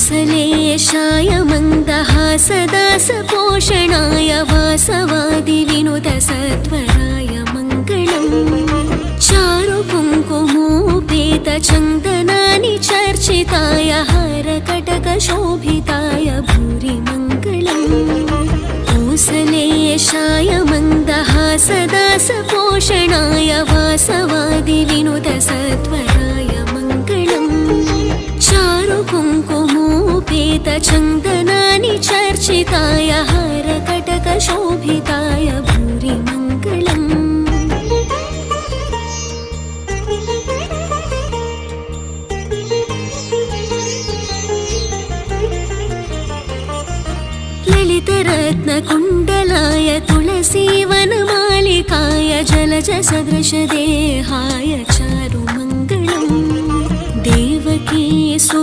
कोसलेशाय मन्दहासदासपोषणाय वासवादिविनुतसत्वराय मङ्गलम् चारुकुङ्कुमोपेतचन्दनानि चर्चिताय हारकटकशोभिताय भूरि मङ्गलम् कोसलेशाय मन्दहासदासपोषणाय वासवादिविनुतसत्वराय मङ्गलम् चारुकुङ्कुमोपेतचन्दनानि चर्चिताय हारकटकशोभिताय भूरि मङ्गलम् ललितरत्नकुण्डलाय तुलसीवनमालिकाय जलजसदृशदेहाय चारुमङ्गलम् देवकी